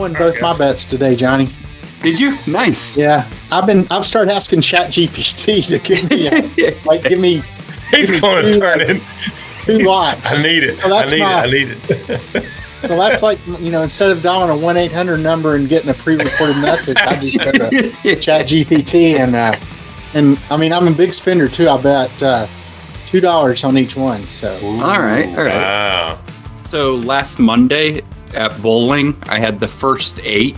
won both my bets today, Johnny. Did you? Nice. Yeah, I've started asking ChatGPT to give me He's going to turn in 2 lots. I need it. So I need it. So that's like, instead of dialing a 1-800 number and getting a pre-recorded message, I just go to ChatGPT and I mean, I'm a big spender too. I bet $2 on each one. So all right. Wow. So last Monday at bowling, I had the first 8.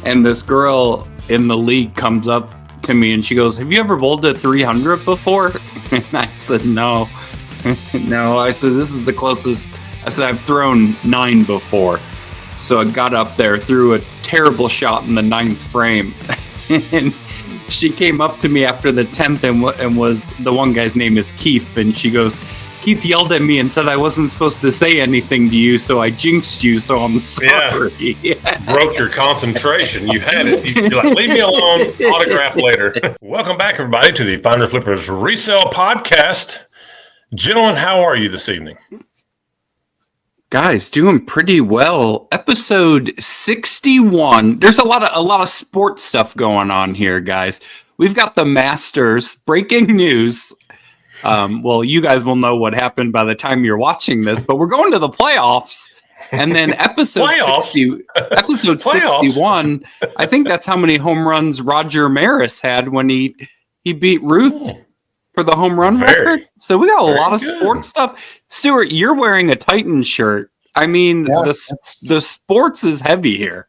And this girl in the league comes up to me and she goes, "Have you ever bowled at 300 before?" And I said, "No." No, I said, "This is the closest." I said, "I've thrown 9 before." So I got up there, threw a terrible shot in the 9th frame. And she came up to me after the 10th and was, the one guy's name is Keith. And she goes, "Keith yelled at me and said I wasn't supposed to say anything to you, so I jinxed you, so I'm sorry." Yeah. Broke your concentration. You had it. You're like, "Leave me alone. Autograph later." Welcome back, everybody, to the Finders Flippers Resell Podcast. Gentlemen, how are you this evening? Guys, doing pretty well. Episode 61. There's a lot of sports stuff going on here, guys. We've got the Masters, breaking news. Well, you guys will know what happened by the time you're watching this, but we're going to the playoffs. And then episode 61, I think that's how many home runs Roger Maris had when he beat Ruth for the home run record. So we got a lot of sports stuff. Stuart, you're wearing a Titans shirt. I mean, the sports is heavy here.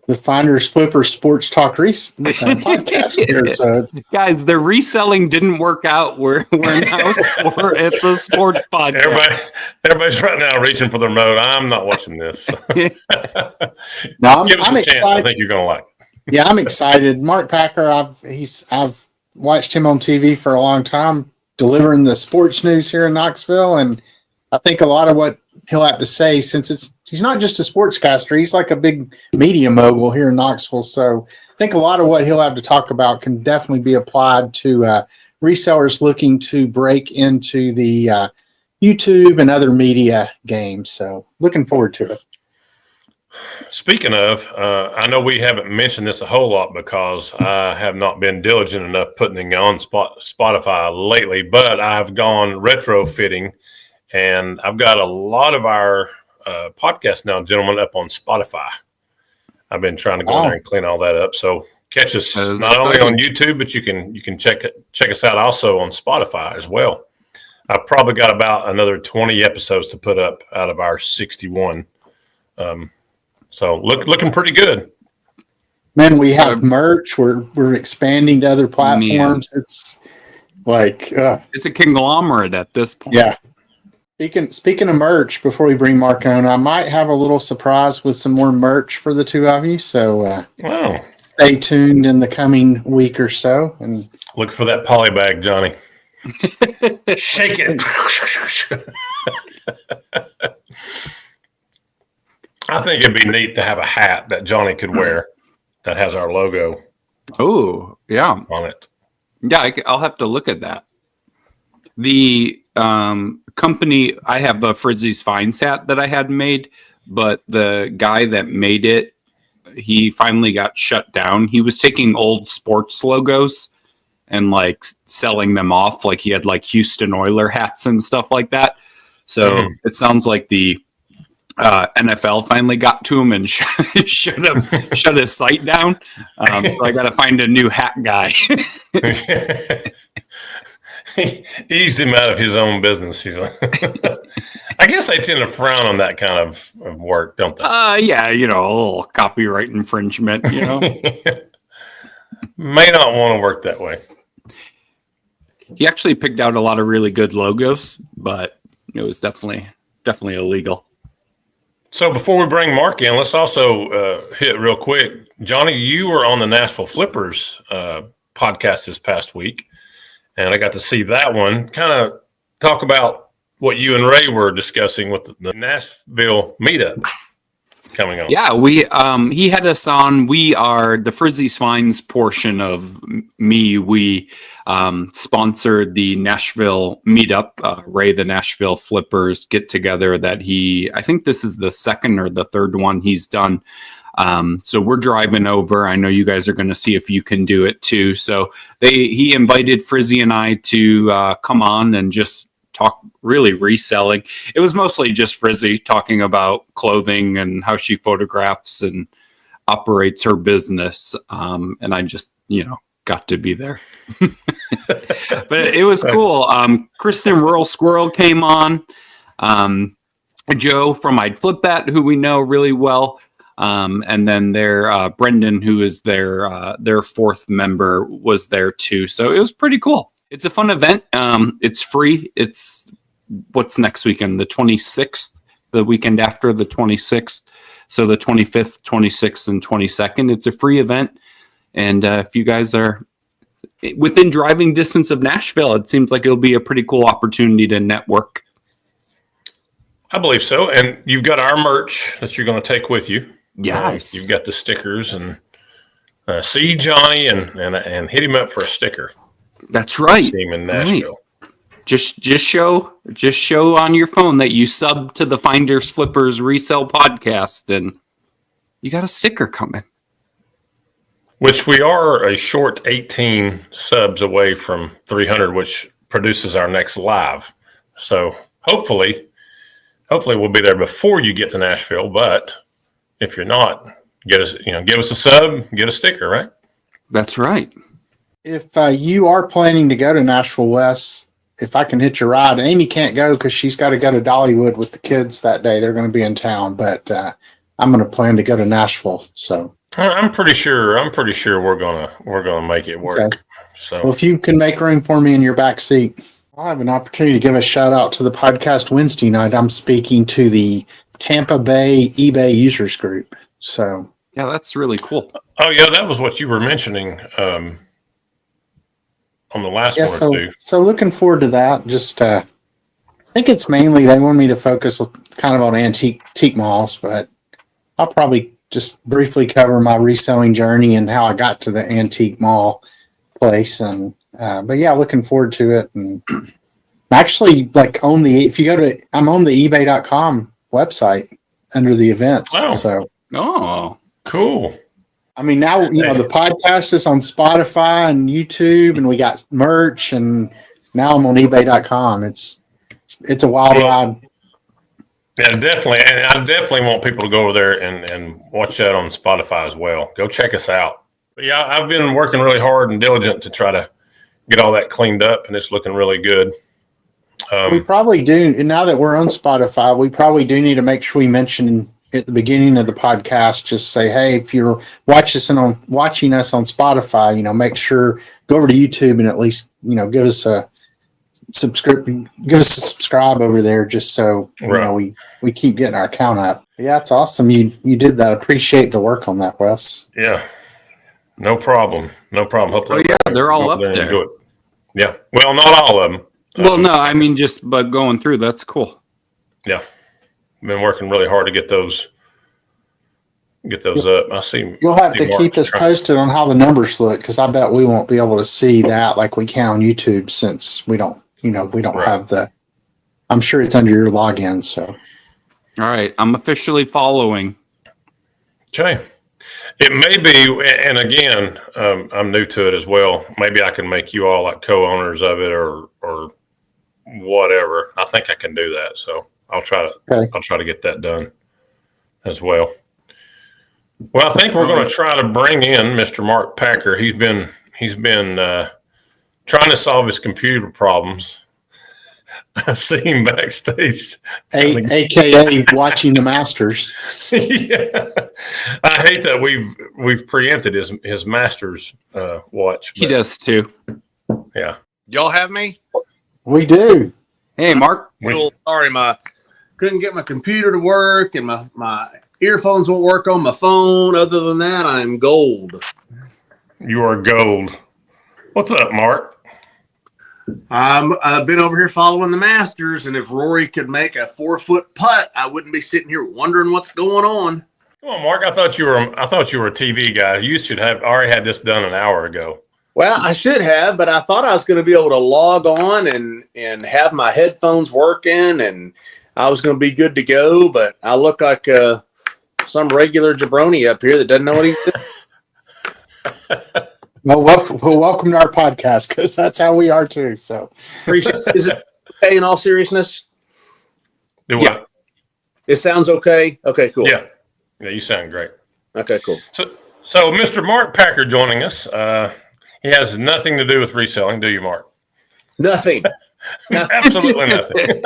The Finders Flippers Sports Talk podcast here. So guys, the reselling didn't work out. We're now it's a sports podcast. Everybody's right now reaching for the remote. I'm not watching this. No, I'm excited. I think you're gonna like it. Yeah, I'm excited. Mark Packer, I've watched him on TV for a long time, delivering the sports news here in Knoxville, and I think a lot of what he'll have to say, since he's not just a sportscaster, he's like a big media mogul here in Knoxville. So I think a lot of what he'll have to talk about can definitely be applied to resellers looking to break into the YouTube and other media games. So looking forward to it. Speaking of, I know we haven't mentioned this a whole lot because I have not been diligent enough putting it on Spotify lately, but I've gone retrofitting, and I've got a lot of our podcasts now, gentlemen, up on Spotify. I've been trying to go there and clean all that up. So catch us not only on YouTube, but you can check us out also on Spotify as well. I've probably got about another 20 episodes to put up out of our 61. So looking pretty good. Man, we have merch. We're expanding to other platforms. It's like it's a conglomerate at this point. Yeah. Speaking of merch, before we bring Mark on, I might have a little surprise with some more merch for the two of you. So stay tuned in the coming week or so. And look for that poly bag, Johnny. Shake it. I think it'd be neat to have a hat that Johnny could wear that has our logo. Oh, yeah. On it. Yeah, I'll have to look at that. The company, I have a Frizzy's Finds hat that I had made, but the guy that made it, he finally got shut down. He was taking old sports logos and like selling them off. Like he had like Houston Oiler hats and stuff like that. So it sounds like the NFL finally got to him and shut his site down. So I got to find a new hat guy. He eased him out of his own business. He's like, I guess they tend to frown on that kind of work, don't they? Yeah, a little copyright infringement, May not want to work that way. He actually picked out a lot of really good logos, but it was definitely illegal. So before we bring Mark in, let's also hit real quick. Johnny, you were on the Nashville Flippers podcast this past week, and I got to see that one. Kind of talk about what you and Ray were discussing with the Nashville meetup. coming on. Yeah, we he had us on. We are the Frizzy's Finds portion of me. We sponsored the Nashville meetup, Ray the Nashville Flippers get together that I think this is the second or the third one he's done. So we're driving over. I know you guys are going to see if you can do it too. So he invited Frizzy and I to come on and just talk really reselling. It was mostly just Frizzy talking about clothing and how she photographs and operates her business. And I just, got to be there. But it was cool. Kristen Rural Squirrel came on. Joe from I'd Flip That, who we know really well. And then Brendan, who is their fourth member, was there too. So it was pretty cool. It's a fun event. It's free. It's what's next weekend? The 26th, the weekend after the 26th. So the 25th, 26th, and 22nd. It's a free event. And if you guys are within driving distance of Nashville, it seems like it'll be a pretty cool opportunity to network. I believe so. And you've got our merch that you're going to take with you. Yes. You've got the stickers, and see Johnny and hit him up for a sticker. That's right. See him in Nashville. Right. Just show on your phone that you sub to the Finders Flippers Resell Podcast, and you got a sticker coming. Which we are a short 18 subs away from 300, which produces our next live. So hopefully we'll be there before you get to Nashville. But if you're not, give us a sub, get a sticker, right? That's right. If you are planning to go to Nashville, Wes, if I can hitch a ride, Amy can't go because she's got to go to Dollywood with the kids that day. They're going to be in town, but I'm going to plan to go to Nashville. So I'm pretty sure we're gonna make it work. Okay. So well, if you can make room for me in your back seat, I'll have an opportunity to give a shout out to the podcast Wednesday night. I'm speaking to the Tampa Bay eBay users group. So yeah, that's really cool. Oh yeah, that was what you were mentioning on the last one or two. So looking forward to that. Just I think it's mainly they want me to focus kind of on antique malls, but I'll probably just briefly cover my reselling journey and how I got to the antique mall place. And but yeah, looking forward to it. And actually, I'm on the ebay.com website under the events. Wow. So Cool. I mean, now the podcast is on Spotify and YouTube, and we got merch, and now I'm on ebay.com. It's a wild ride. Yeah, definitely. And I definitely want people to go over there and watch that on Spotify as well. Go check us out. But yeah, I've been working really hard and diligent to try to get all that cleaned up, and it's looking really good. We probably do. And now that we're on Spotify, we probably do need to make sure we mention at the beginning of the podcast, just say, hey, if you're watching us on Spotify, make sure go over to YouTube and at least, give us a subscribe over there, just so we keep getting our count up. Yeah, it's awesome. You did that. I appreciate the work on that, Wes. Yeah, no problem. Hopefully, they're all up there. Enjoy it. Yeah, well, not all of them. Well, no, I mean but going through, that's cool. Yeah, been working really hard to get those up. I see. You'll have to keep us posted on how the numbers look, because I bet we won't be able to see that like we can on YouTube, since we don't have the. I'm sure it's under your login. So, all right, I'm officially following. Okay, it may be, and again, I'm new to it as well. Maybe I can make you all like co-owners of it, or whatever. I think I can do that. So I'll try to get that done as well. Well, I think we're going to try to bring in Mr. Mark Packer. He's been trying to solve his computer problems. I see him backstage, aka watching the Masters. Yeah, I hate that we've preempted his Masters watch. He does too. Yeah, y'all have me. We do. Hey, Mark. Sorry, couldn't get my computer to work, and my earphones won't work on my phone. Other than that, I'm gold. You are gold. What's up, Mark? I've been over here following the Masters, and if Rory could make a 4-foot putt, I wouldn't be sitting here wondering what's going on. Come on, Mark. I thought you were a TV guy. You should have already had this done an hour ago. Well, I should have, but I thought I was going to be able to log on and have my headphones working, and I was going to be good to go. But I look like some regular jabroni up here that doesn't know what he's doing. Well, welcome to our podcast, because that's how we are too. So, Appreciate it. Is it okay in all seriousness? Do what? Yeah. It sounds okay. Okay, cool. Yeah, you sound great. Okay, cool. So Mr. Mark Packer joining us. He has nothing to do with reselling, do you, Mark? Nothing. Absolutely nothing.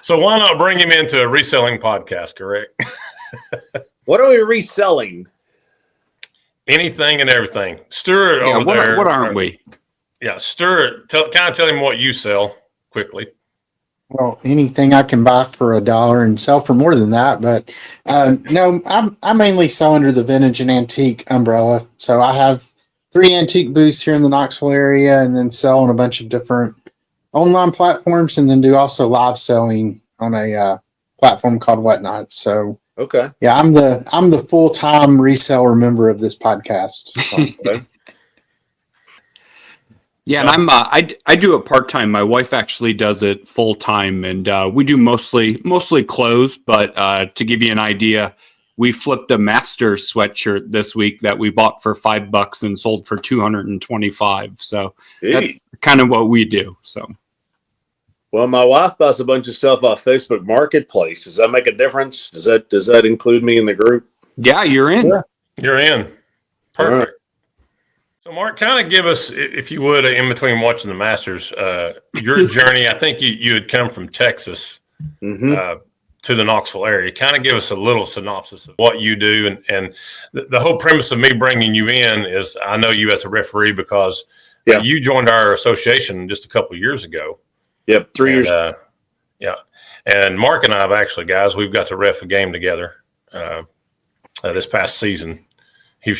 So why not bring him into a reselling podcast, correct? What are we reselling? Anything and everything. Stuart over there. What aren't we? Yeah, Stuart, tell him what you sell quickly. well, anything I can buy for $1 and sell for more than that. But no, I mainly sell under the vintage and antique umbrella. So I have 3 antique booths here in the Knoxville area, and then sell on a bunch of different online platforms, and then do also live selling on a platform called Whatnot. So Okay. yeah, I'm the full-time reseller member of this podcast. So. Yeah, and I do it part time. My wife actually does it full time, and we do mostly clothes. But to give you an idea, we flipped a Masters sweatshirt this week that we bought for $5 and sold for $225. So that's kind of what we do. So. Well, my wife buys a bunch of stuff off Facebook Marketplace. Does that make a difference? Does that include me in the group? Yeah, you're in. Yeah. You're in. Perfect. So, Mark, kind of give us, if you would, in between watching the Masters, your journey. I think you had come from Texas to the Knoxville area. Kind of give us a little synopsis of what you do. And the whole premise of me bringing you in is I know you as a referee because you joined our association just a couple of years ago. Yep, 3 years. Yeah. And Mark and I have actually, guys, we've got to ref a game together this past season. He's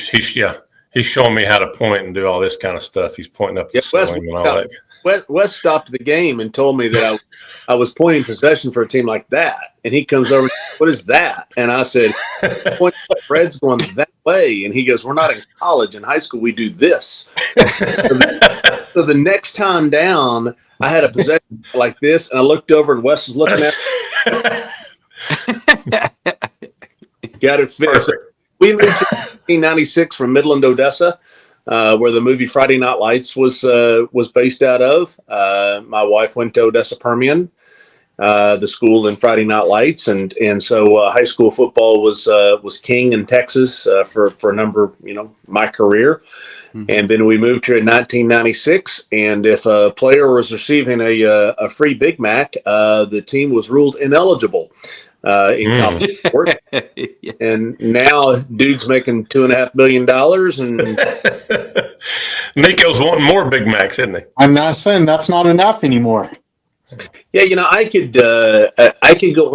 showing me how to point and do all this kind of stuff. He's pointing up the ceiling and all that. Wes stopped the game and told me that I was pointing possession for a team like that. And he comes over, what is that? And I said, Fred's going that way. And he goes, we're not in college. In high school, we do this. So the next time down, I had a possession like this, and I looked over, and Wes was looking at me. Got it fixed. We moved to 1996 from Midland, Odessa, where the movie Friday Night Lights was based out of. My wife went to Odessa Permian, the school in Friday Night Lights, and so high school football was king in Texas for a number, my career. And then we moved here in 1996, and if a player was receiving a free Big Mac, the team was ruled ineligible in college sport. And now dude's making $2.5 million, and Nico's wanting more Big Macs, isn't he? I'm not saying that's not enough anymore. yeah, I could go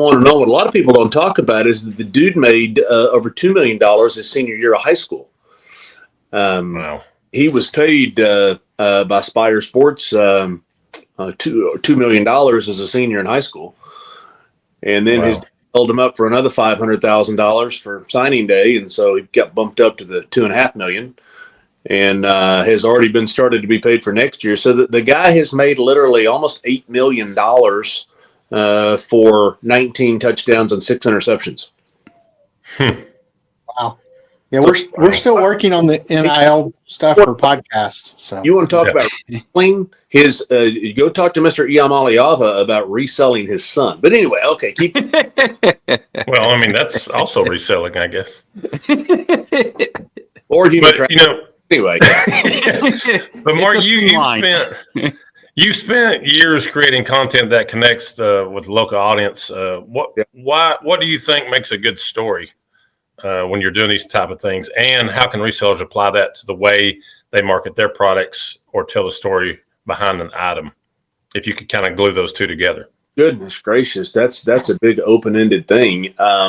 on and on. What a lot of people don't talk about is that the dude made over $2 million his senior year of high school. Wow. He was paid by Spire Sports $2 million as a senior in high school, and then his held him up for another $500,000 for signing day, and so he got bumped up to the $2.5 million, and has already been started to be paid for next year. So the guy has made literally almost $8 million for 19 touchdowns and 6 interceptions. Wow. Yeah, we're still working on the NIL stuff for podcasts. So you want to talk about reselling his? Go talk to Mr. Iamaliava about reselling his son. But anyway, okay, keep. Well, I mean that's also reselling, I guess. Or anyway. But Mark, you spent years creating content that connects with the local audience. What do you think makes a good story? When you're doing these type of things, and how can resellers apply that to the way they market their products or tell the story behind an item? If you could kind of glue those two together. Goodness gracious, that's a big open-ended thing. I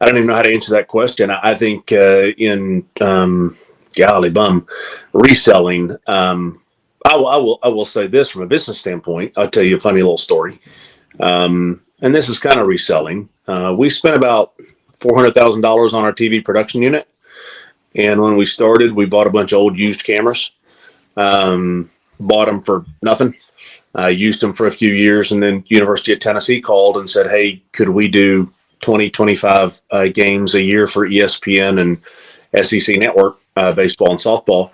don't even know how to answer that question. I think in golly bum reselling. I will say this from a business standpoint. I'll tell you a funny little story, and this is kind of reselling. We spent about $400,000 on our TV production unit. And when we started, we bought a bunch of old used cameras, bought them for nothing. Used them for a few years, and then University of Tennessee called and said, hey, could we do 20, 25 games a year for ESPN and SEC Network, baseball and softball.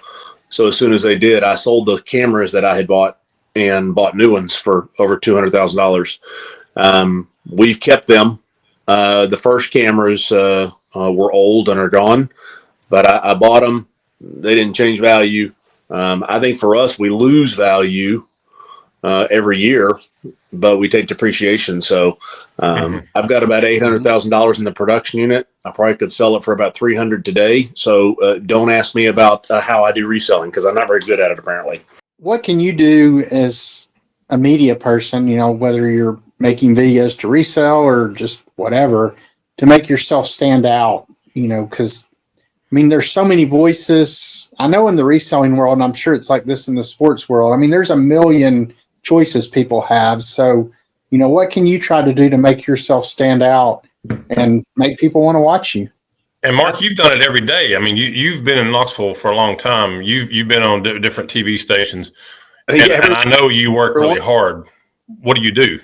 So as soon as they did, I sold the cameras that I had bought and bought new ones for over $200,000. We've kept them. The first cameras were old and are gone, but I bought them. They didn't change value. I think for us, we lose value every year, but we take depreciation. So I've got about $800,000 in the production unit. I probably could sell it for about $300,000 today. So don't ask me about how I do reselling, because I'm not very good at it, apparently. What can you do as a media person, whether you're making videos to resell or just whatever, to make yourself stand out, because there's so many voices. I know in the reselling world, and I'm sure it's like this in the sports world. There's a million choices people have. So, what can you try to do to make yourself stand out and make people want to watch you? And Mark, you've done it every day. You've been in Knoxville for a long time. You've been on different TV stations, and I know you work really hard. What do you do?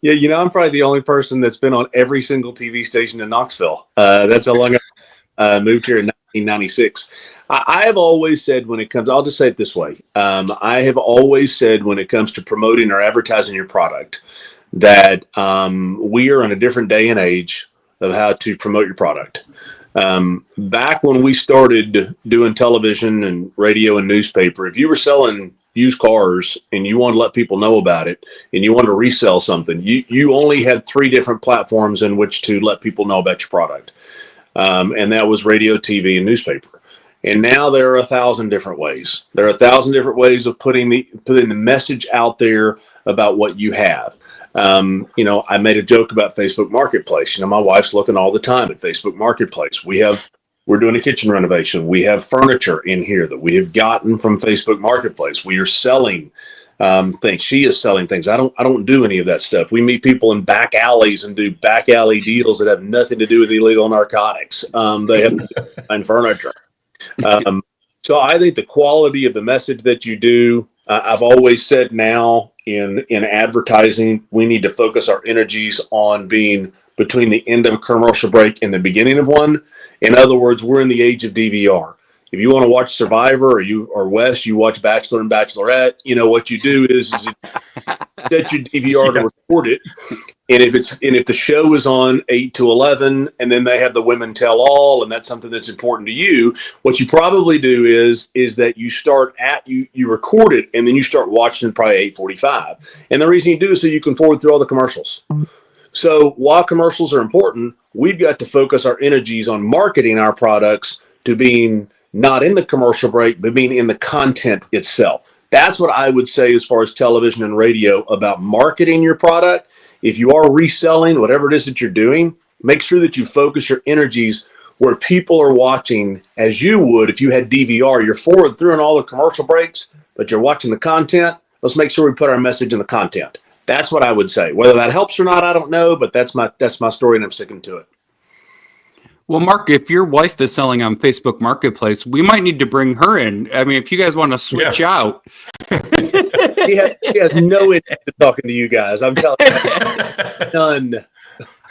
Yeah, I'm probably the only person that's been on every single TV station in Knoxville. That's how long I moved here in 1996. I have always said when it comes, I'll just say it this way. I have always said when it comes to promoting or advertising your product, that we are in a different day and age of how to promote your product. Back when we started doing television and radio and newspaper, if you were selling used cars and you want to let people know about it and you want to resell something, you only had 3 different platforms in which to let people know about your product. And that was radio, TV, and newspaper. And now there are 1,000 different ways. There are 1,000 different ways of putting the message out there about what you have. I made a joke about Facebook Marketplace. My wife's looking all the time at Facebook Marketplace. We're doing a kitchen renovation. We have furniture in here that we have gotten from Facebook Marketplace. We are selling things. She is selling things. I don't do any of that stuff. We meet people in back alleys and do back alley deals that have nothing to do with illegal narcotics. They have to find furniture. So I think the quality of the message that you do, I've always said now in advertising, we need to focus our energies on being between the end of a commercial break and the beginning of one. In other words, we're in the age of DVR. If you want to watch Survivor or Wes, you watch Bachelor and Bachelorette. What you do is set your DVR to record it. And if the show is on 8 to 11, and then they have the women tell all, and that's something that's important to you, what you probably do is that you start you record it, and then you start watching it probably 8:45. And the reason you do is so you can forward through all the commercials. So while commercials are important, we've got to focus our energies on marketing our products to being not in the commercial break, but being in the content itself. That's what I would say as far as television and radio about marketing your product. If you are reselling, whatever it is that you're doing, make sure that you focus your energies where people are watching as you would if you had DVR. You're forward through in all the commercial breaks, but you're watching the content. Let's make sure we put our message in the content. That's what I would say. Whether that helps or not, I don't know, but that's my story, and I'm sticking to it. Well, Mark, if your wife is selling on Facebook Marketplace, we might need to bring her in. If you guys want to switch out. She has no interest in talking to you guys. I'm telling you. None.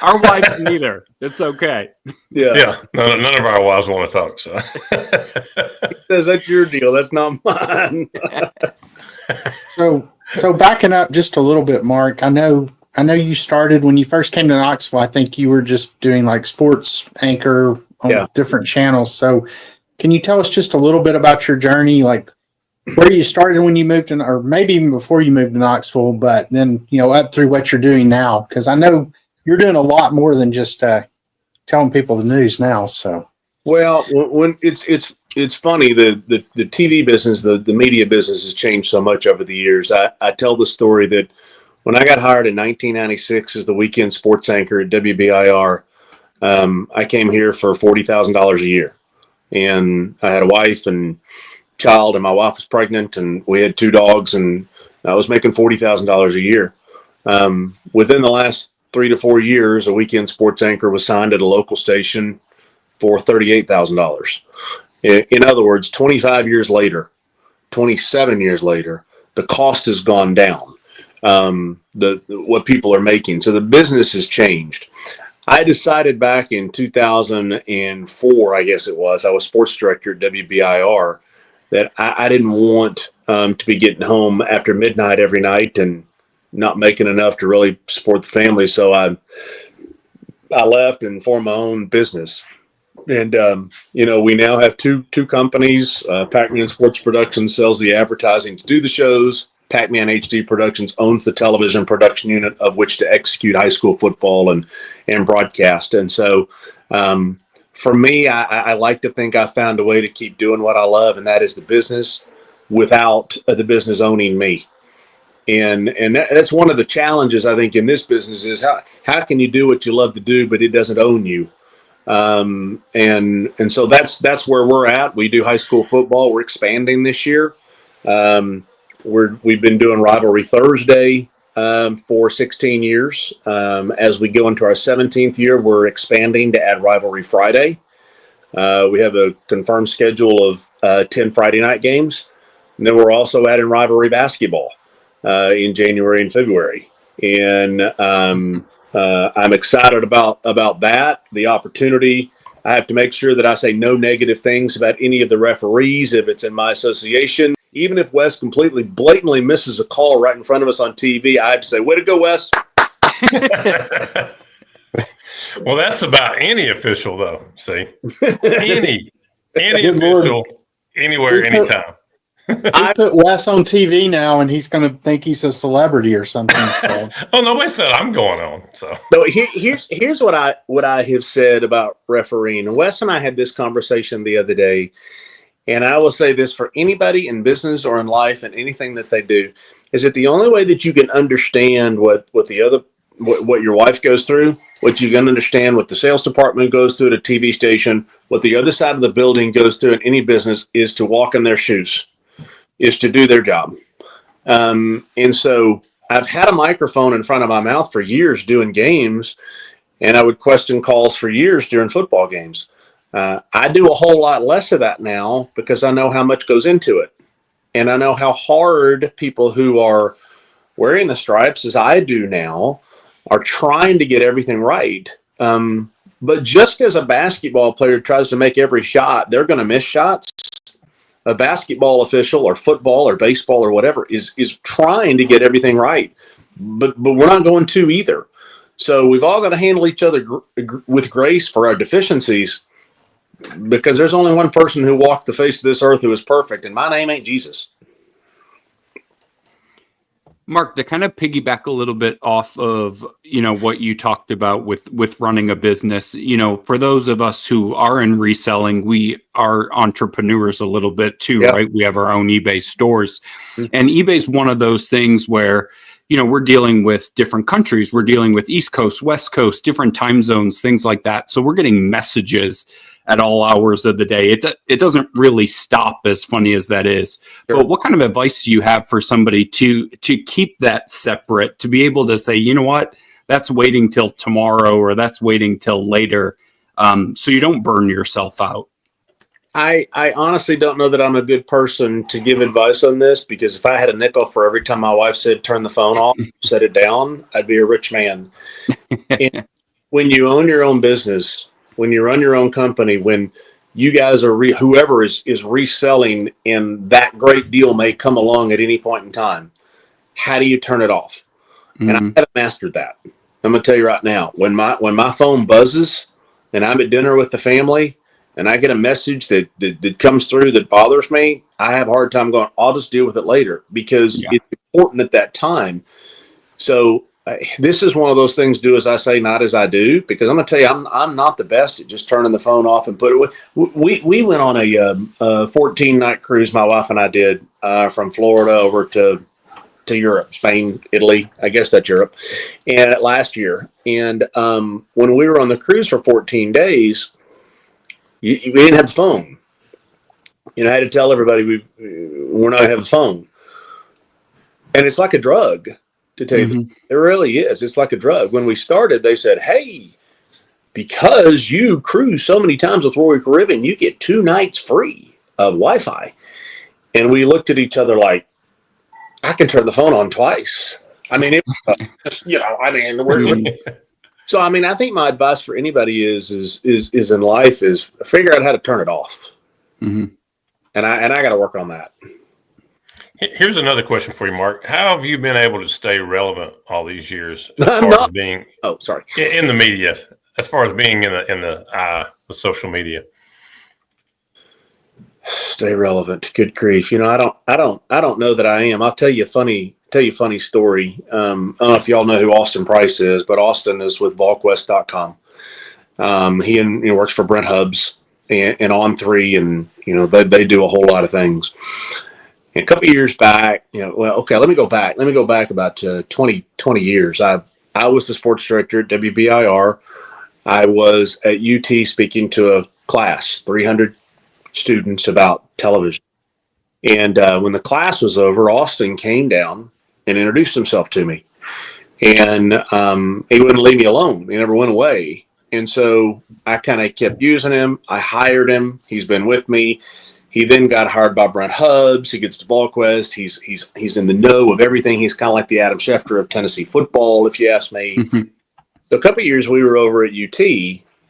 Our wives neither. It's okay. Yeah. None of our wives want to talk. So he says that's your deal. That's not mine. So backing up just a little bit, Mark, I know you started when you first came to Knoxville. I think you were just doing like sports anchor on different channels. So can you tell us just a little bit about your journey, like where you started when you moved in, or maybe even before you moved to Knoxville, but then, up through what you're doing now? Because I know you're doing a lot more than just telling people the news now. So, well, when it's funny, the TV business, the media business has changed so much over the years. I tell the story that when I got hired in 1996 as the weekend sports anchor at WBIR, I came here for $40,000 a year. And I had a wife and child, and my wife was pregnant, and we had 2 dogs, and I was making $40,000 a year. Within the last 3 to 4 years, a weekend sports anchor was signed at a local station for $38,000. In other words, 25 years later, 27 years later, the cost has gone down. What people are making. So the business has changed. I decided back in 2004, I guess it was, I was sports director at WBIR, that I didn't want to be getting home after midnight every night and not making enough to really support the family. So I left and formed my own business. And, we now have two companies. Packman Sports Productions sells the advertising to do the shows. Packman HD Productions owns the television production unit of which to execute high school football and broadcast. And so for me, I like to think I found a way to keep doing what I love, and that is the business without the business owning me. And that's one of the challenges, I think, in this business is how can you do what you love to do, but it doesn't own you? And so that's where we're at. We do high school football. We're expanding this year. We've been doing Rivalry Thursday for 16 years. As we go into our 17th year, we're expanding to add Rivalry Friday. We have a confirmed schedule of 10 Friday night games. And then we're also adding Rivalry Basketball in January and February. And I'm excited about that, the opportunity. I have to make sure that I say no negative things about any of the referees if it's in my association. Even if Wes completely blatantly misses a call right in front of us on TV, I have to say, way to go, Wes. Well, that's about any official, though. See, any official, anywhere, anytime. I put Wes on TV now, and he's going to think he's a celebrity or something. So. Oh, nobody said I'm going on. So here's what I have said about refereeing. And Wes and I had this conversation the other day. And I will say this for anybody in business or in life and anything that they do, is that the only way that you can understand what your wife goes through, what you can understand what the sales department goes through at a TV station, what the other side of the building goes through in any business, is to walk in their shoes, is to do their job. And so I've had a microphone in front of my mouth for years doing games, and I would question calls for years during football games. I do a whole lot less of that now because I know how much goes into it. And I know how hard people who are wearing the stripes, as I do now, are trying to get everything right. But just as a basketball player tries to make every shot, they're going to miss shots. A basketball official or football or baseball or whatever is trying to get everything right. But we're not going to either. So we've all got to handle each other with grace for our deficiencies, because there's only one person who walked the face of this earth who is perfect, and my name ain't Jesus. Mark, to kind of piggyback a little bit off of, what you talked about with running a business, for those of us who are in reselling, we are entrepreneurs a little bit too, yeah. Right? We have our own eBay stores, and eBay's one of those things where, we're dealing with different countries. We're dealing with East Coast, West Coast, different time zones, things like that. So we're getting messages at all hours of the day. It doesn't really stop, as funny as that is. Sure. But what kind of advice do you have for somebody to keep that separate, to be able to say, you know what, that's waiting till tomorrow, or that's waiting till later, so you don't burn yourself out? I honestly don't know that I'm a good person to give advice on this, because if I had a nickel for every time my wife said, turn the phone off, set it down, I'd be a rich man. And when you own your own business, when you run your own company, when you guys are whoever is reselling, and that great deal may come along at any point in time, how do you turn it off? Mm-hmm. And I haven't mastered that. I'm going to tell you right now, when my phone buzzes and I'm at dinner with the family and I get a message that comes through that bothers me, I have a hard time going, I'll just deal with it later, because it's important at that time. So this is one of those things, do as I say, not as I do, because I'm going to tell you, I'm not the best at just turning the phone off and put it away. We went on a 14-night cruise, my wife and I did, from Florida over to Europe, Spain, Italy, I guess that's Europe, and last year. And when we were on the cruise for 14 days, we didn't have the phone. I had to tell everybody we're not going to have the phone. And it's like a drug. to tell you the truth. It really is. It's like a drug. When we started, they said, hey, because you cruise so many times with Rory Caribbean, you get 2 nights free of Wi-Fi. And we looked at each other like, I can turn the phone on twice. I mean, so, I mean, I think my advice for anybody is in life is figure out how to turn it off. And I got to work on that. Here's another question for you, Mark. How have you been able to stay relevant all these years as far as being in the media, as far as being in the social media? Stay relevant. Good grief. You know, I don't know that I am. I'll tell you a funny story. I don't know if y'all know who Austin Price is, but Austin is with VolQuest.com. He works for Brent Hubbs and On3, and they do a whole lot of things. And a couple of years back, let me go back about 20 years. I was the sports director at WBIR. I was at UT speaking to a class, 300 students, about television. And when the class was over, Austin came down and introduced himself to me. And he wouldn't leave me alone. He never went away. And so I kind of kept using him. I hired him. He's been with me. He then got hired by Brent Hubbs. He gets to VolQuest. He's in the know of everything. He's kind of like the Adam Schefter of Tennessee football, if you ask me. So a couple of years we were over at UT,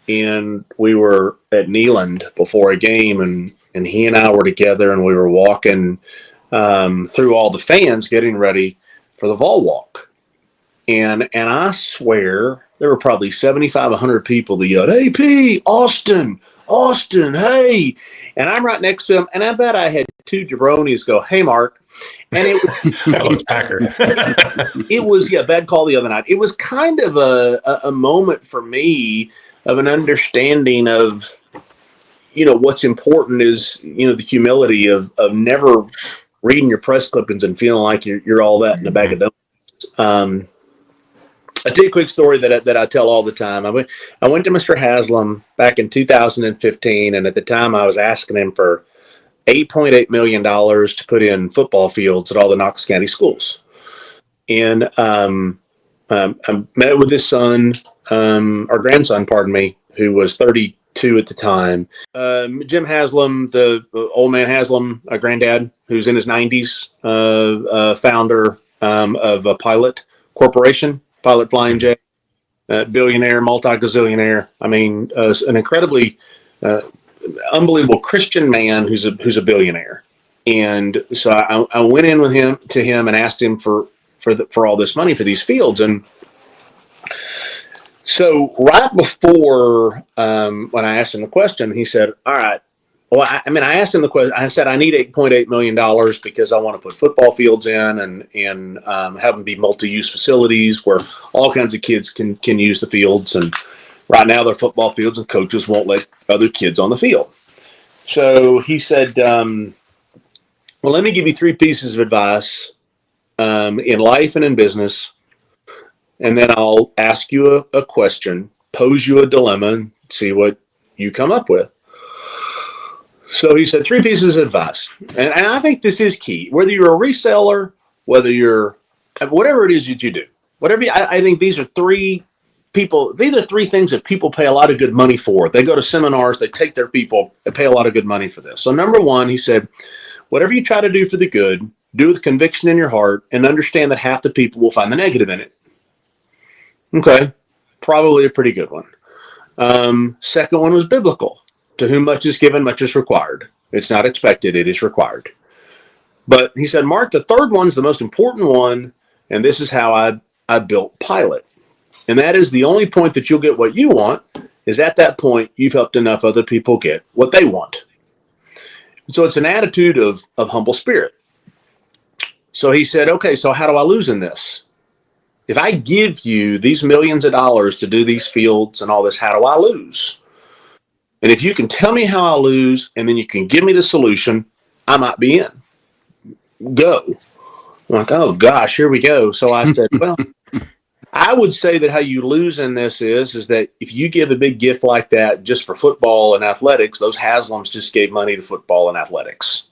and we were at Neyland before a game, and he and I were together, and we were walking through all the fans getting ready for the Vol Walk. And I swear there were probably 75, 100 people that yelled, "Hey, P, Austin, hey." And I'm right next to him, and I bet I had 2 jabronis go, "Hey, Mark." And it was Packer. It was bad call the other night. It was kind of a moment for me of an understanding of, what's important is, the humility of never reading your press clippings and feeling like you're all that in a bag of donuts. I'll tell you a quick story that I tell all the time. I went to Mr. Haslam back in 2015, and at the time I was asking him for $8.8 million to put in football fields at all the Knox County schools. And I met with his son, or grandson, pardon me, who was 32 at the time. Jim Haslam, the old man Haslam, a granddad who's in his 90s, founder of a Pilot Corporation, Pilot Flying J, billionaire, multi-gazillionaire. I mean, an incredibly unbelievable Christian man who's a billionaire. And so I went in with him and asked him for all this money for these fields. And so right before when I asked him the question, he said, "All right." Well, I asked him the question. I said, "I need $8.8 million because I want to put football fields in and have them be multi-use facilities where all kinds of kids can use the fields. And right now they're football fields and coaches won't let other kids on the field." So he said, "Well, let me give you 3 pieces of advice in life and in business. And then I'll ask you a question, pose you a dilemma, and see what you come up with." So he said 3 pieces of advice. And I think this is key. Whether you're a reseller, whether you're, whatever it is that you do, I think these are 3 things that people pay a lot of good money for. They go to seminars, they take their people, they pay a lot of good money for this. So number 1, he said, whatever you try to do for the good, do with conviction in your heart, and understand that half the people will find the negative in it. Okay, probably a pretty good one. Second one was biblical. To whom much is given, much is required. It's not expected, it is required. But he said, Mark, the third one's the most important one, and this is how I built Pilot. And that is the only point that you'll get what you want is at that point you've helped enough other people get what they want. So it's an attitude of humble spirit. So he said, okay, so how do I lose in this? If I give you these millions of dollars to do these fields and all this, how do I lose? And if you can tell me how I lose and then you can give me the solution, I might be in. Go. I'm like, oh gosh, here we go. So I said, well, I would say that how you lose in this is that if you give a big gift like that just for football and athletics, those Haslams just gave money to football and athletics.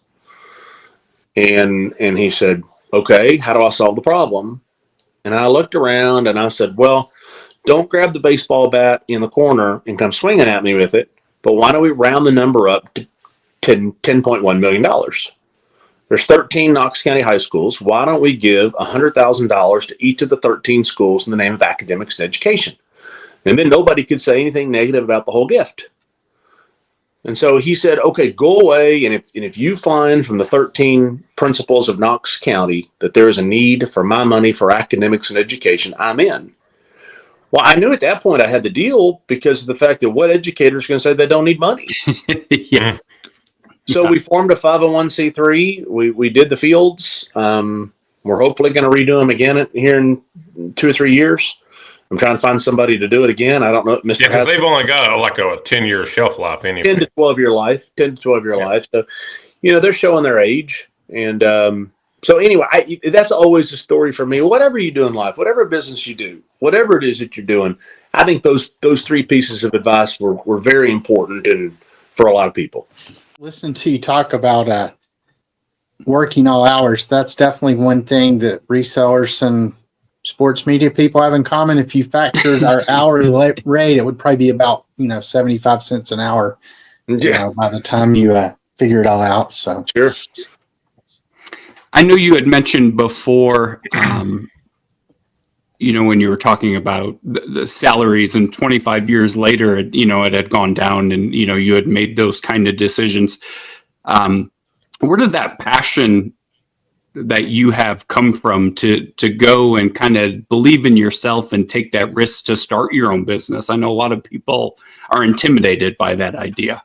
And he said, okay, how do I solve the problem? And I looked around and I said, well, don't grab the baseball bat in the corner and come swinging at me with it. But why don't we round the number up to $10.1 million? There's 13 Knox County high schools. Why don't we give $100,000 to each of the 13 schools in the name of academics and education? And then nobody could say anything negative about the whole gift. And so he said, okay, go away. And if you find from the 13 principals of Knox County that there is a need for my money for academics and education, I'm in. Well, I knew at that point I had the deal because of the fact that what educator is going to say they don't need money? Yeah. So we formed a 501c3. We did the fields. We're hopefully going to redo them again here in 2 or 3 years. I'm trying to find somebody to do it again. I don't know, Mr. Yeah, because they've only got like a 10-year shelf life anyway. 10 to 12 year life. So, they're showing their age. And so anyway, that's always a story for me. Whatever you do in life, whatever business you do, whatever it is that you're doing, I think those 3 pieces of advice were very important and for a lot of people. Listening to you talk about working all hours, that's definitely one thing that resellers and sports media people have in common. If you factored our hourly rate, it would probably be about 75 cents an hour. By the time you figure it all out. So sure. I know you had mentioned before, when you were talking about the salaries, and 25 years later, it had gone down, and you had made those kind of decisions. Where does that passion that you have come from to go and kind of believe in yourself and take that risk to start your own business? I know a lot of people are intimidated by that idea.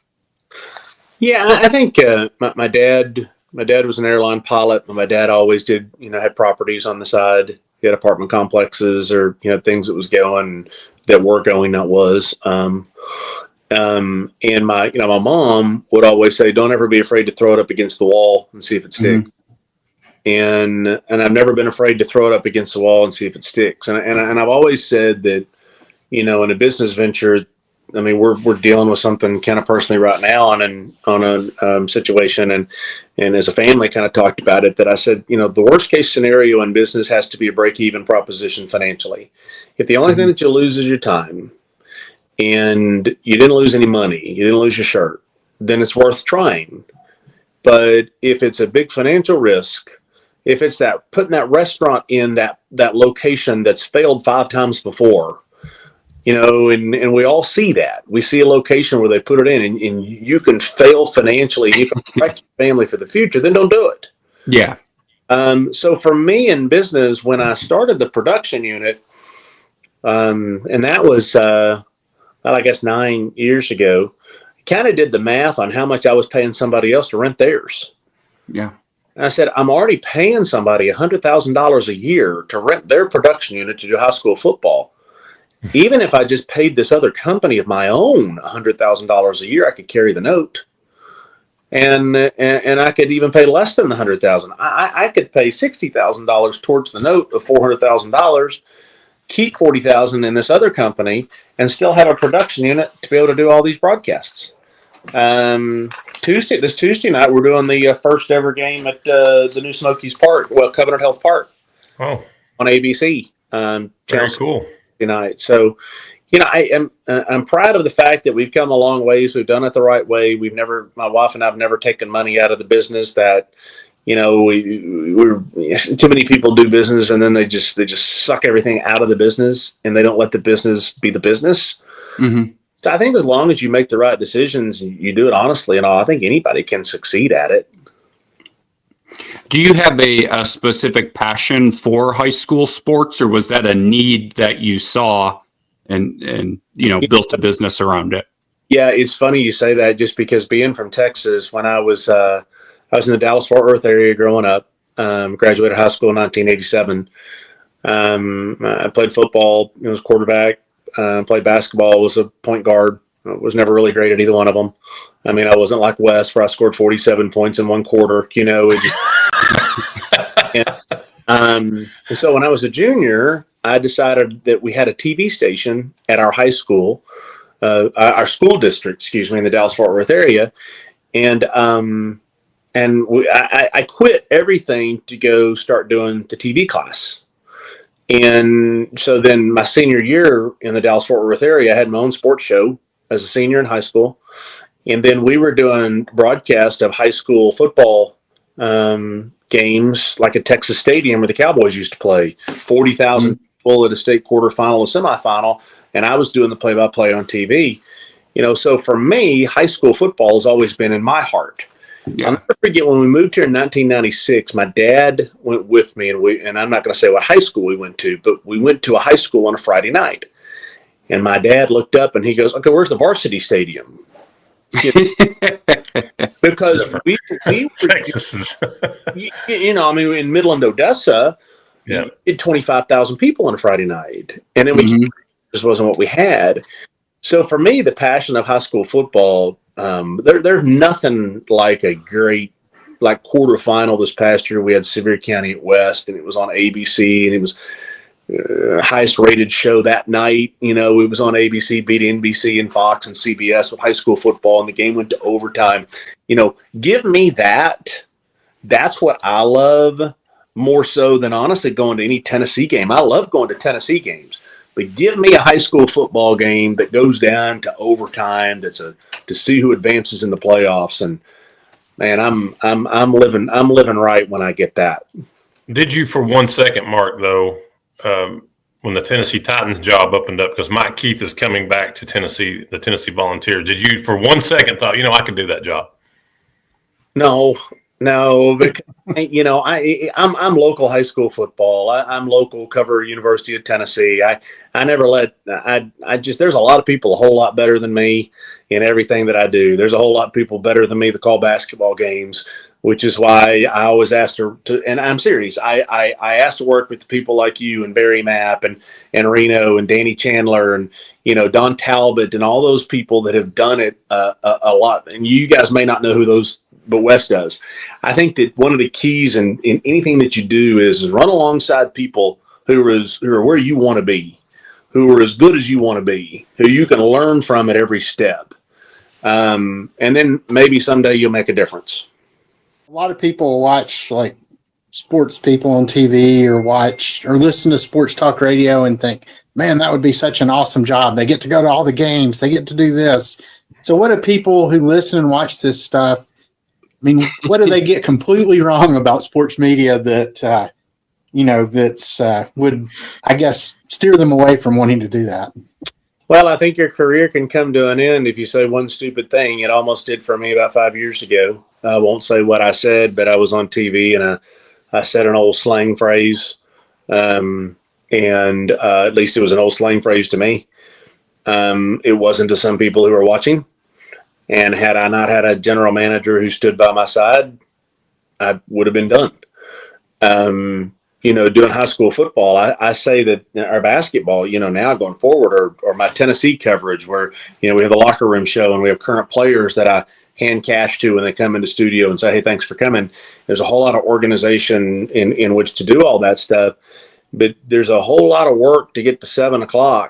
Yeah, I think my dad was an airline pilot. My dad always did, had properties on the side. He had apartment complexes or, things that was going, that were going, that was. And my mom would always say, don't ever be afraid to throw it up against the wall and see if it sticks. And I've never been afraid to throw it up against the wall and see if it sticks. And I've always said that, in a business venture, I mean, we're dealing with something kind of personally right now on a situation, and as a family kind of talked about it, that I said, the worst case scenario in business has to be a break-even proposition financially. If the only thing that you lose is your time, and you didn't lose any money, you didn't lose your shirt, then it's worth trying. But if it's a big financial risk, if it's that putting that restaurant in that location that's failed 5 times before, and we all see that. We see a location where they put it in and you can fail financially, you can wreck your family for the future, then don't do it. Yeah. So for me in business, when I started the production unit, and that was, I guess 9 years ago, I kind of did the math on how much I was paying somebody else to rent theirs. Yeah. And I said, I'm already paying somebody $100,000 a year to rent their production unit to do high school football. Even if I just paid this other company of my own $100,000 a year, I could carry the note, and I could even pay less than the $100,000. I could pay $60,000 towards the note of $400,000, keep $40,000 in this other company, and still have a production unit to be able to do all these broadcasts. This Tuesday night, we're doing the first ever game at the New Smokies Park, Covenant Health Park. Oh, on ABC. Very cool. Night. So, I'm proud of the fact that we've come a long ways. We've done it the right way. My wife and I have never taken money out of the business. That, we're too many people do business and then they just suck everything out of the business and they don't let the business be the business. Mm-hmm. So I think as long as you make the right decisions, you do it honestly and all, I think anybody can succeed at it. Do you have a specific passion for high school sports, or was that a need that you saw and built a business around it? Yeah, it's funny you say that, just because being from Texas, when I was in the Dallas-Fort Worth area growing up, graduated high school in 1987. I played football, was quarterback, played basketball, was a point guard. I was never really great at either one of them. I mean, I wasn't like Wes, where I scored 47 points in one quarter, and so when I was a junior, I decided that we had a TV station at our high school, our school district, in the Dallas-Fort Worth area. And I quit everything to go start doing the TV class. And so then my senior year in the Dallas-Fort Worth area, I had my own sports show as a senior in high school. And then we were doing broadcast of high school football games, like at Texas Stadium where the Cowboys used to play. 40,000 people at a state quarterfinal or semifinal, and I was doing the play-by-play on TV. So for me, high school football has always been in my heart. Yeah. I'll never forget when we moved here in 1996, my dad went with me, and I'm not going to say what high school we went to, but we went to a high school on a Friday night. And my dad looked up and he goes, "Okay, where's the varsity stadium?" Because we Texas is, in Midland, Odessa, yeah, did 25,000 people on a Friday night, and it just wasn't what we had. So for me, the passion of high school football, there's nothing like a great quarterfinal this past year. We had Sevier County at West, and it was on ABC, and it was highest rated show that night. It was on ABC, beat NBC and Fox and CBS with high school football, and the game went to overtime. Give me that. That's what I love more so than honestly going to any Tennessee game. I love going to Tennessee games, but give me a high school football game that goes down to overtime. To see who advances in the playoffs, and man, I'm living right when I get that. Did you for 1 second, Mark, though, when the Tennessee Titans job opened up, because Mike Keith is coming back to Tennessee, the Tennessee Volunteers, did you for 1 second thought, I could do that job? No, because I'm local high school football. I'm local, cover University of Tennessee. I never there's a lot of people a whole lot better than me in everything that I do. There's a whole lot of people better than me that call basketball games, which is why I always asked her to, and I'm serious. I asked to work with the people like you and Barry Mapp and Reno and Danny Chandler and, Don Talbot and all those people that have done it a lot. And you guys may not know who those, but Wes does. I think that one of the keys in anything that you do is run alongside people who are where you want to be, who are as good as you want to be, who you can learn from at every step. And then maybe someday you'll make a difference. A lot of people watch sports people on TV or listen to sports talk radio and think, man, that would be such an awesome job. They get to go to all the games. They get to do this. So what do people who listen and watch this stuff, what do they get completely wrong about sports media that, would, I guess, steer them away from wanting to do that? Well, I think your career can come to an end if you say one stupid thing. It almost did for me about 5 years ago. I won't say what I said, but I was on TV and I said an old slang phrase. And at least it was an old slang phrase to me. It wasn't to some people who were watching. And had I not had a general manager who stood by my side, I would have been done. Doing high school football, I say that our basketball, now going forward, or my Tennessee coverage where, we have the locker room show and we have current players that I hand cash to when they come into studio and say, hey, thanks for coming. There's a whole lot of organization in which to do all that stuff. But there's a whole lot of work to get to 7:00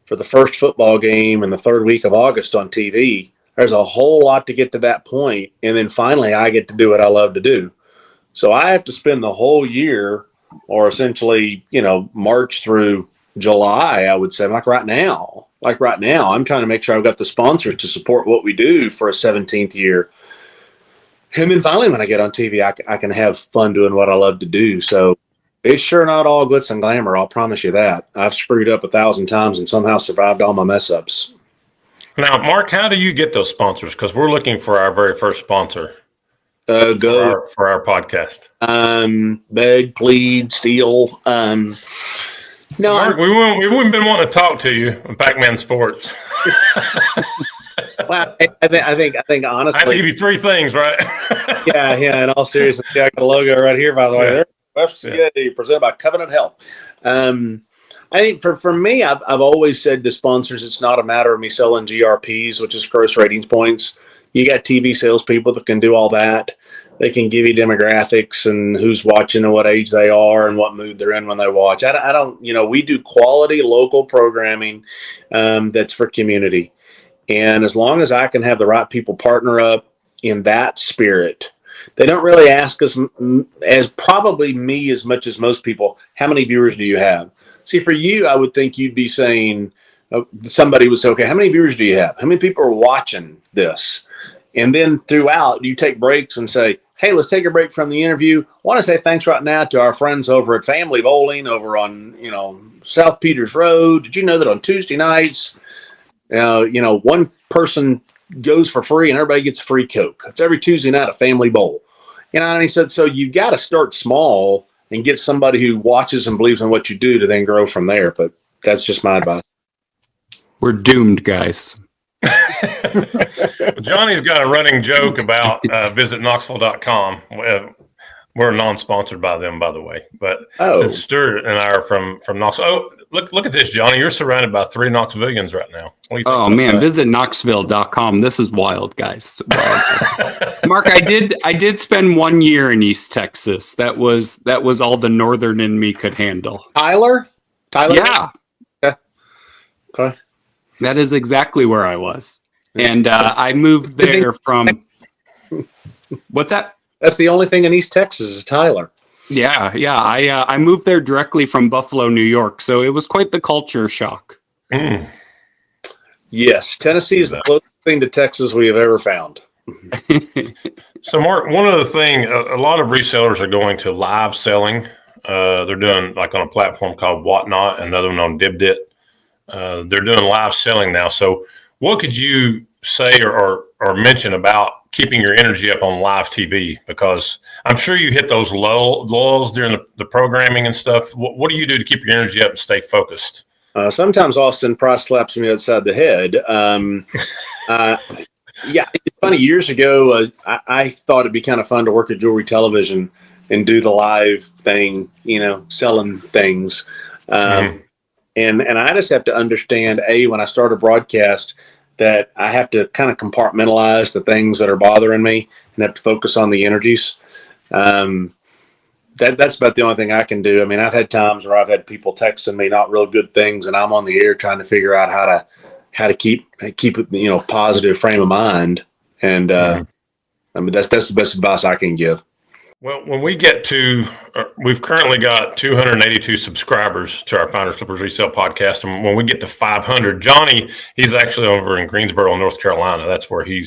for the first football game in the third week of August on TV. There's a whole lot to get to that point. And then finally I get to do what I love to do. So I have to spend the whole year, or essentially, March through July, I would say, like right now, I'm trying to make sure I've got the sponsors to support what we do for a 17th year. And then finally, when I get on TV, I can have fun doing what I love to do. So it's sure not all glitz and glamour. I'll promise you that. I've screwed up 1,000 times and somehow survived all my mess ups. Now, Mark, how do you get those sponsors? Because we're looking for our very first sponsor. For our podcast. Beg, plead, steal. No, Mark, we wouldn't been wanting to talk to you on Packman Sports. Well, I think honestly, I have to give you three things, right? yeah. In all seriousness, I got a logo right here, by the way. There, presented by Covenant Health. I think for me, I've always said to sponsors, it's not a matter of me selling GRPs, which is gross ratings points. You got TV salespeople that can do all that. They can give you demographics and who's watching and what age they are and what mood they're in when they watch. I don't, we do quality local programming that's for community. And as long as I can have the right people partner up in that spirit, they don't really ask us, as probably me as much as most people, how many viewers do you have? See, for you, I would think you'd be saying, somebody would say, okay, how many viewers do you have? How many people are watching this? And then throughout, you take breaks and say, hey, let's take a break from the interview. I want to say thanks right now to our friends over at Family Bowling over on, South Peters Road. Did you know that on Tuesday nights, one person goes for free and everybody gets a free Coke? It's every Tuesday night a family bowl. And he said, so you got to start small and get somebody who watches and believes in what you do to then grow from there. But that's just my advice. We're doomed, guys. Johnny's got a running joke about visit Knoxville.com. We're non-sponsored by them, by the way. But since Stuart and I are from Knoxville, look at this, Johnny. You're surrounded by 3 Knoxvillians right now. What do you think? Oh man, visit Knoxville.com. This is wild, guys. Wild. Mark, I did spend 1 year in East Texas. That was all the northern in me could handle. Tyler? Yeah. Okay. That is exactly where I was. And I moved there from... What's that? That's the only thing in East Texas is Tyler. Yeah. I moved there directly from Buffalo, New York. So it was quite the culture shock. Mm. Yes. Tennessee is the closest thing to Texas we have ever found. So, Mark, one other thing, a lot of resellers are going to live selling. They're doing like on a platform called Whatnot, another one on DibDit. They're doing live selling now. So what could you say or mention about keeping your energy up on live TV? Because I'm sure you hit those lulls during the programming and stuff. What do you do to keep your energy up and stay focused? Sometimes Austin Price slaps me outside the head. Yeah, it's funny. Years ago, I thought it'd be kind of fun to work at Jewelry Television and do the live thing, selling things. And I just have to understand, when I start a broadcast, that I have to kind of compartmentalize the things that are bothering me and have to focus on the energies. That's about the only thing I can do. I mean, I've had times where I've had people texting me not real good things, and I'm on the air trying to figure out how to keep it, positive frame of mind. And I mean, that's the best advice I can give. Well, when we get to, we've currently got 282 subscribers to our Finders Flippers Resell Podcast. And when we get to 500, Johnny, he's actually over in Greensboro, North Carolina. That's where he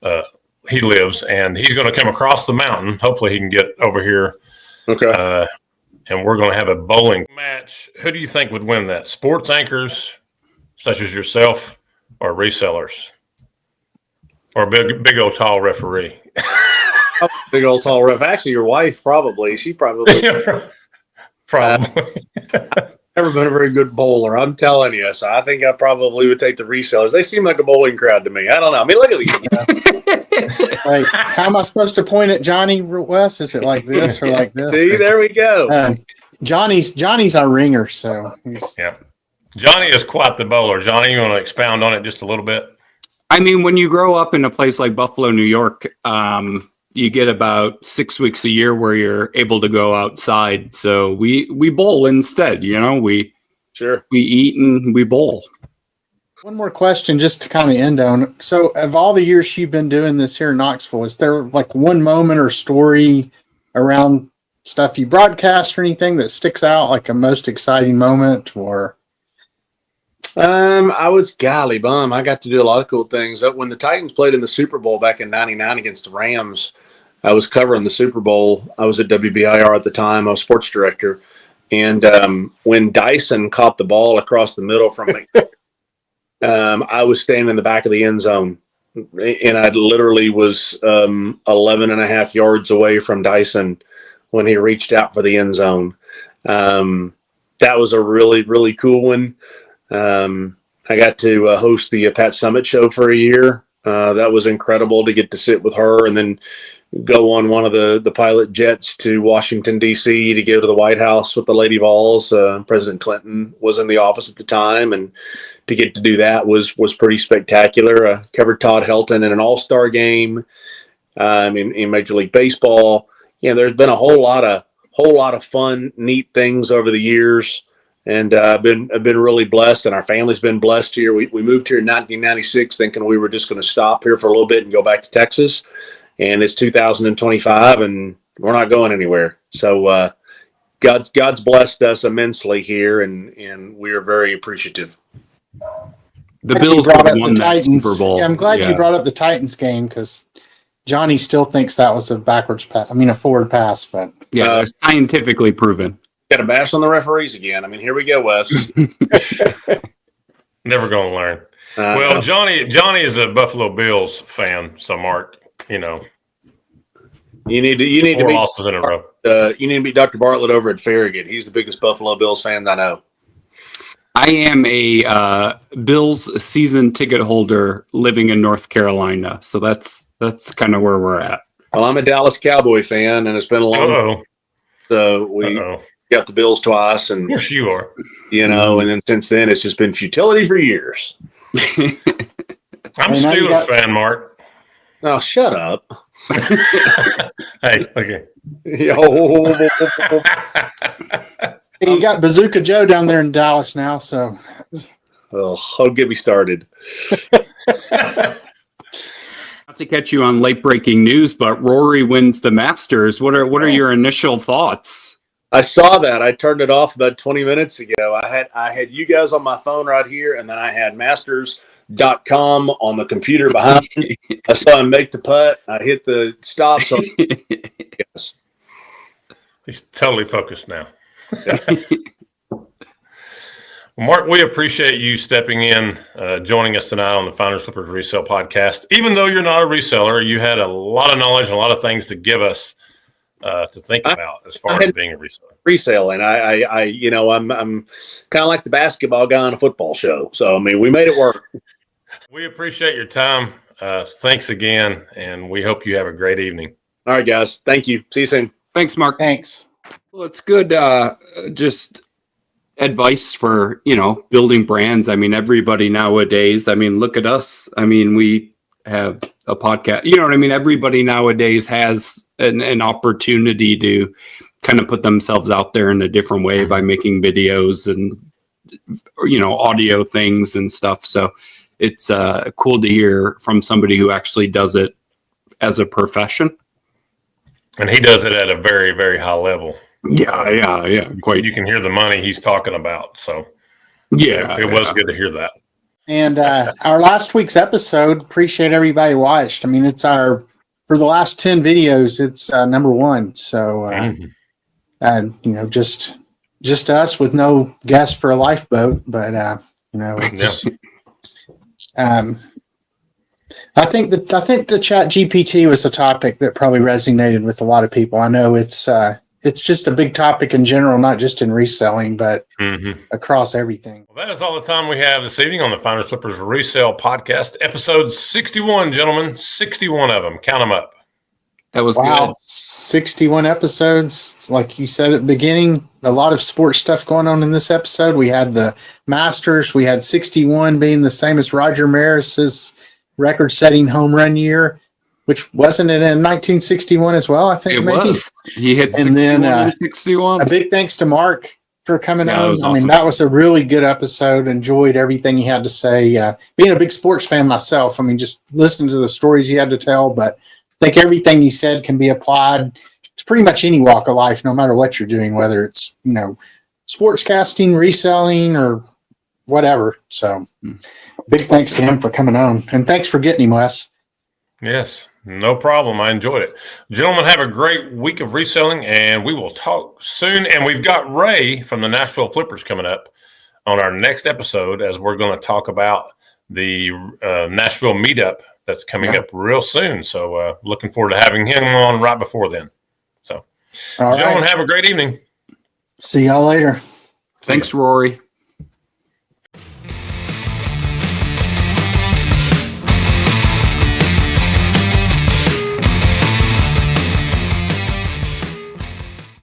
lives. And he's going to come across the mountain. Hopefully he can get over here. Okay. And we're going to have a bowling match. Who do you think would win that? Sports anchors, such as yourself, or resellers? Or a big old tall referee? Big old tall ref. Actually, your wife probably. She probably. Probably. Never been a very good bowler, I'm telling you. So I think I probably would take the resellers. They seem like a bowling crowd to me. I don't know. I mean, look at these. Like, how am I supposed to point at Johnny, Wes? Is it like this or like this? See, there we go. Johnny's our ringer, so yeah. Johnny is quite the bowler. Johnny, you want to expound on it just a little bit? I mean, when you grow up in a place like Buffalo, New York, you get about 6 weeks a year where you're able to go outside. So we bowl instead, we eat and we bowl. One more question just to kind of end on. So of all the years you've been doing this here in Knoxville, is there like one moment or story around stuff you broadcast or anything that sticks out, like a most exciting moment? Or I was golly bum. I got to do a lot of cool things. When the Titans played in the Super Bowl back in '99 against the Rams, I was covering the Super Bowl. I was at WBIR at the time. I was sports director. And when Dyson caught the ball across the middle from me, I was standing in the back of the end zone. And I literally was 11 and a half yards away from Dyson when he reached out for the end zone. That was a really, really cool one. I got to host the Pat Summitt show for a year. That was incredible to get to sit with her and then go on one of the pilot jets to Washington, D.C. to go to the White House with the Lady Vols. President Clinton was in the office at the time, and to get to do that was pretty spectacular. Covered Todd Helton in an all-star game in Major League Baseball. There's been a whole lot of fun, neat things over the years. And I've been really blessed, and our family's been blessed here. We moved here in 1996 thinking we were just going to stop here for a little bit and go back to Texas. and it's 2025 and we're not going anywhere. So God's blessed us immensely here, and we are very appreciative. The Glad Bills you brought up won the that Titans. Super Bowl. Yeah, I'm glad you brought up the Titans game because Johnny still thinks that was a forward pass, but Yeah, it's scientifically proven. Got to bash on the referees again. I mean, here we go, Wes. Never going to learn. Well, Johnny is a Buffalo Bills fan, so Mark, you need to 4 losses in a row. You need to beat Dr. Bartlett over at Farragut. He's the biggest Buffalo Bills fan I know. I am a Bills season ticket holder living in North Carolina, so that's kind of where we're at. Well, I'm a Dallas Cowboy fan, and it's been a long time. So we got the Bills twice, and of course you are. And then since then it's just been futility for years. I'm a Steelers fan, Mark. Oh, shut up. Hey, okay. you got Bazooka Joe down there in Dallas now, so don't get me started. Not to catch you on late breaking news, but Rory wins the Masters. What are your initial thoughts? I saw that. I turned it off about 20 minutes ago. I had you guys on my phone right here, and then I had Masters.com on the computer behind me. I saw him make the putt. I hit the stop. So yes. He's totally focused now. Mark, we appreciate you stepping in, joining us tonight on the Finders Flippers Resell Podcast. Even though you're not a reseller, you had a lot of knowledge and a lot of things to give us to think about as far as being a reseller. Reselling, I'm kind of like the basketball guy on a football show. So I mean, we made it work. We appreciate your time. Thanks again, and we hope you have a great evening. All right, guys. Thank you. See you soon. Thanks, Mark. thanks. Well, it's good. Just advice for, building brands. I mean, everybody nowadays, look at us. We have a podcast, you know what I mean? Everybody nowadays has an opportunity to kind of put themselves out there in a different way by making videos and, audio things and stuff. So it's cool to hear from somebody who actually does it as a profession. And he does it at a very, very high level. Yeah. Quite. You can hear the money he's talking about. So it was good to hear that. And our last week's episode, appreciate everybody watched. It's for the last 10 videos, it's number 1. So, just us with no guest for a lifeboat, but it's. I think the Chat GPT was a topic that probably resonated with a lot of people. I know it's just a big topic in general, not just in reselling, but across everything. Well, that is all the time we have this evening on the Finders Flippers Resell Podcast, episode 61, gentlemen. 61 of them. Count them up. That was good. 61 episodes. Like you said at the beginning, a lot of sports stuff going on in this episode. We had the Masters. We had 61 being the same as Roger Maris's record-setting home run year, which wasn't it in 1961 as well? I think it maybe was. He hit 61 and then, in 61. A big thanks to Mark for coming on. Awesome. That was a really good episode. Enjoyed everything he had to say. Being a big sports fan myself, just listening to the stories he had to tell, but I think everything he said can be applied to pretty much any walk of life, no matter what you're doing, whether it's, sportscasting, reselling, or whatever. So big thanks to him for coming on. And thanks for getting him, Wes. Yes, no problem. I enjoyed it. Gentlemen, have a great week of reselling, and we will talk soon. And we've got Ray from the Nashville Flippers coming up on our next episode, as we're going to talk about the Nashville meetup that's coming up real soon. So looking forward to having him on right before then. So, gentlemen, have a great evening. See y'all later. Thanks, Rory.